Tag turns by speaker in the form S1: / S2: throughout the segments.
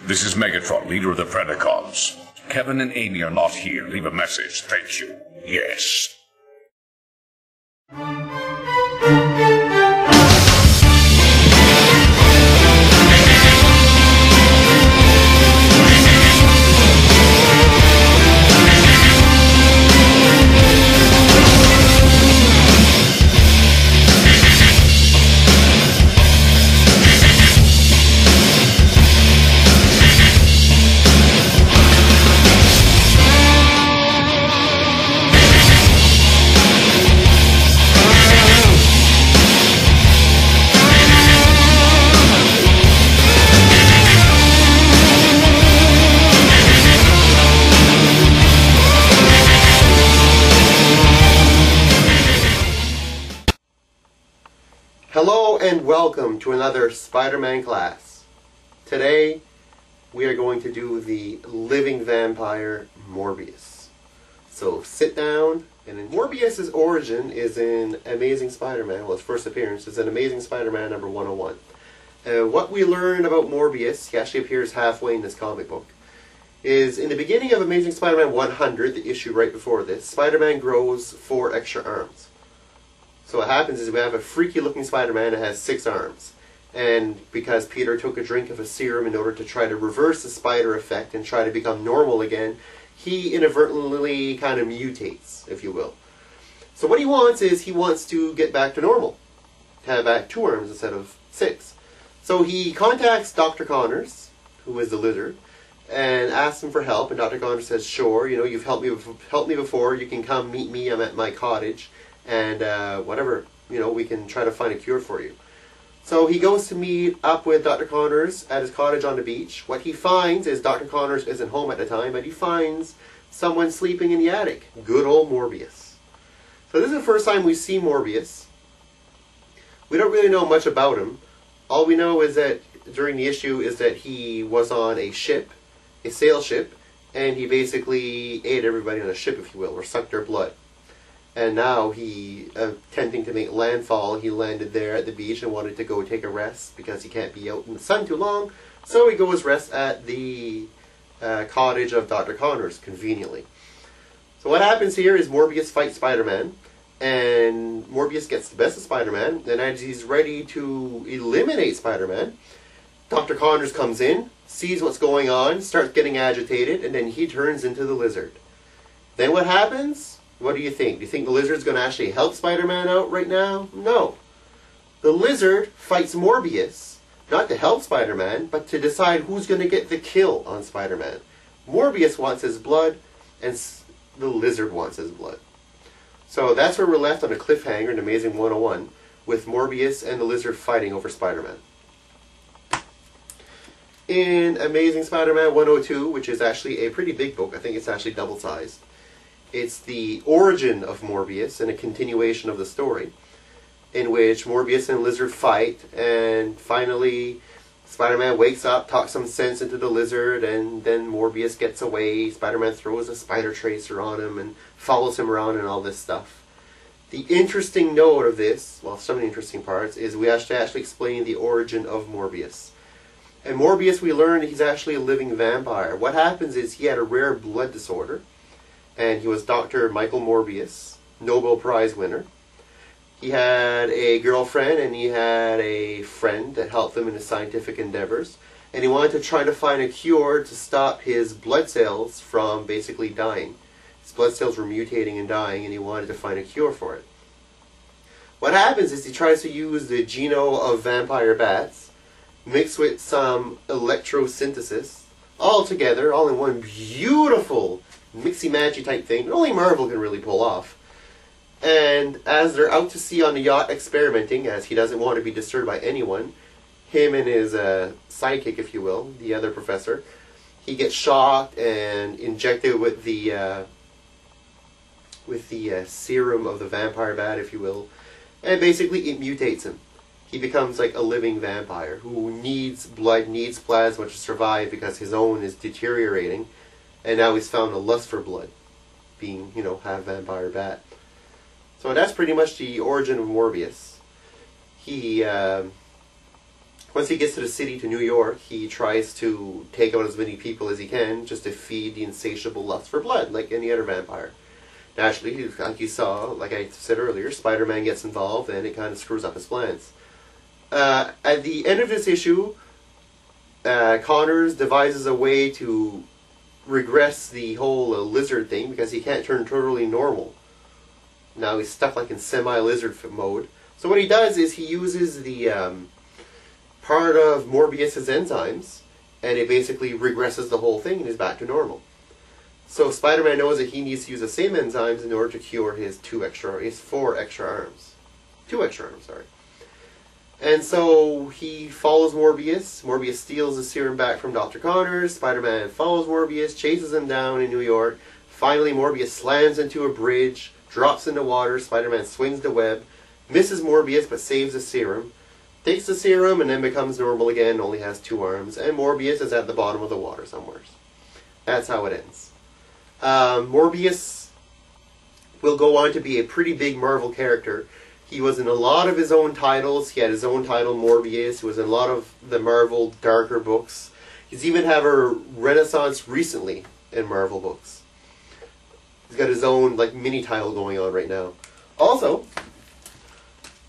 S1: This is Megatron, leader of the Predacons. Kevin and Amy are not here. Leave a message. Thank you. Yes.
S2: Hello and welcome to another Spider-Man class. Today we are going to do the living vampire Morbius. So sit down, and Morbius' origin is in Amazing Spider-Man, well his first appearance is in Amazing Spider-Man number 101. What we learn about Morbius, he actually appears halfway in this comic book, is in the beginning of Amazing Spider-Man 100, the issue right before this, Spider-Man grows 4 extra arms. So what happens is we have a freaky looking Spider-Man that has 6 arms. And because Peter took a drink of a serum in order to try to reverse the spider effect and try to become normal again, he inadvertently kind of mutates, if you will. So what he wants is he wants to get back to normal. Have back 2 arms instead of 6. So he contacts Dr. Connors, who is the Lizard, and asks him for help. And Dr. Connors says, sure, you know, you've helped me before, you can come meet me, I'm at my cottage. And whatever, you know, we can try to find a cure for you. So he goes to meet up with Dr. Connors at his cottage on the beach. What he finds is Dr. Connors isn't home at the time, but he finds someone sleeping in the attic. Good old Morbius. So this is the first time we see Morbius. We don't really know much about him. All we know is that during the issue is that he was on a ship, a sail ship, and he basically ate everybody on the ship, if you will, or sucked their blood. And now he, attempting to make landfall, he landed there at the beach and wanted to go take a rest because he can't be out in the sun too long. So he goes rest at the cottage of Dr. Connors, conveniently. So what happens here is Morbius fights Spider-Man, and Morbius gets the best of Spider-Man, and as he's ready to eliminate Spider-Man, Dr. Connors comes in, sees what's going on, starts getting agitated, and then he turns into the Lizard. Then what happens? What do you think? Do you think the Lizard's going to actually help Spider-Man out right now? No. The Lizard fights Morbius, not to help Spider-Man, but to decide who's going to get the kill on Spider-Man. Morbius wants his blood, and the Lizard wants his blood. So that's where we're left on a cliffhanger in Amazing 101, with Morbius and the Lizard fighting over Spider-Man. In Amazing Spider-Man 102, which is actually a pretty big book, I think it's actually double-sized, it's the origin of Morbius and a continuation of the story, in which Morbius and Lizard fight, and finally Spider-Man wakes up, talks some sense into the Lizard, and then Morbius gets away. Spider-Man throws a spider tracer on him and follows him around and all this stuff. The interesting note of this, well, some of the interesting parts, is we have to actually explain the origin of Morbius. And Morbius, we learn he's actually a living vampire. What happens is he had a rare blood disorder, and he was Dr. Michael Morbius, Nobel Prize winner. He had a girlfriend, and he had a friend that helped him in his scientific endeavors. And he wanted to try to find a cure to stop his blood cells from basically dying. His blood cells were mutating and dying, and he wanted to find a cure for it. What happens is he tries to use the genome of vampire bats, mixed with some electrosynthesis, all together, all in one beautiful mixy-matchy type thing that only Marvel can really pull off. And as they're out to sea on the yacht experimenting, as he doesn't want to be disturbed by anyone, him and his sidekick, if you will, the other professor, he gets shocked and injected with the serum of the vampire bat, if you will, and basically it mutates him. He becomes like a living vampire who needs blood, needs plasma to survive because his own is deteriorating. And now he's found a lust for blood, being, you know, half vampire bat. So that's pretty much the origin of Morbius. He, what once he gets to the city, to New York, he tries to take out as many people as he can just to feed the insatiable lust for blood, like any other vampire. Naturally, like you saw, like I said earlier, Spider-Man gets involved and it kind of screws up his plans. At the end of this issue, Connors devises a way to regress the whole lizard thing because he can't turn totally normal. Now he's stuck like in semi-lizard mode. So what he does is he uses the part of Morbius's enzymes, and it basically regresses the whole thing and he's back to normal. So Spider-Man knows that he needs to use the same enzymes in order to cure his 4 extra arms. 2 extra arms, sorry. And so he follows Morbius. Morbius steals the serum back from Dr. Connors. Spider-Man follows Morbius, chases him down in New York. Finally, Morbius slams into a bridge, drops into water. Spider-Man swings the web, misses Morbius but saves the serum. Takes the serum and then becomes normal again, only has 2 arms. And Morbius is at the bottom of the water somewhere. That's how it ends. Morbius will go on to be a pretty big Marvel character. He was in a lot of his own titles. He had his own title, Morbius. He was in a lot of the Marvel darker books. He's even had a renaissance recently in Marvel books. He's got his own like mini title going on right now. Also,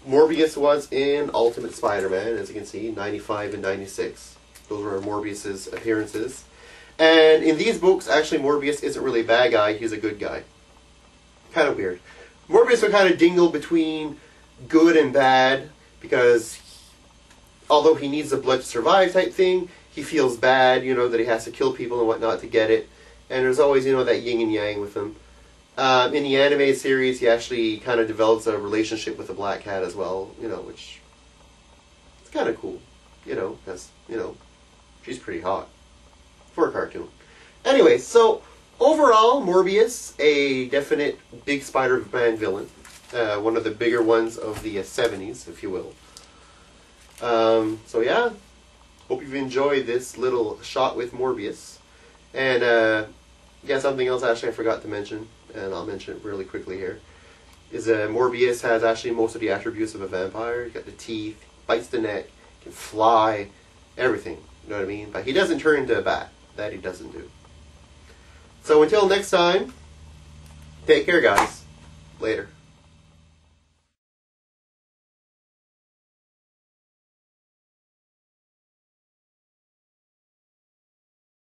S2: Morbius was in Ultimate Spider-Man, as you can see, 95 and 96. Those were Morbius's appearances. And in these books, actually, Morbius isn't really a bad guy. He's a good guy. Kind of weird. Morbius will kind of dingle between good and bad because although he needs the blood to survive type thing, he feels bad, you know, that he has to kill people and whatnot to get it. And there's always, you know, that yin and yang with him. In the anime series, he actually kind of develops a relationship with the Black Cat as well, you know, which is kind of cool, you know, because, you know, she's pretty hot for a cartoon. Anyway, so overall, Morbius, a definite big Spider-Man villain. One of the bigger ones of the 70s, if you will. So yeah, hope you've enjoyed this little shot with Morbius. And yeah, something else actually I forgot to mention, and I'll mention it really quickly here, is Morbius has actually most of the attributes of a vampire. He's got the teeth, bites the neck, can fly, everything, you know what I mean? But he doesn't turn into a bat. That he doesn't do. So until next time, take care guys. Later.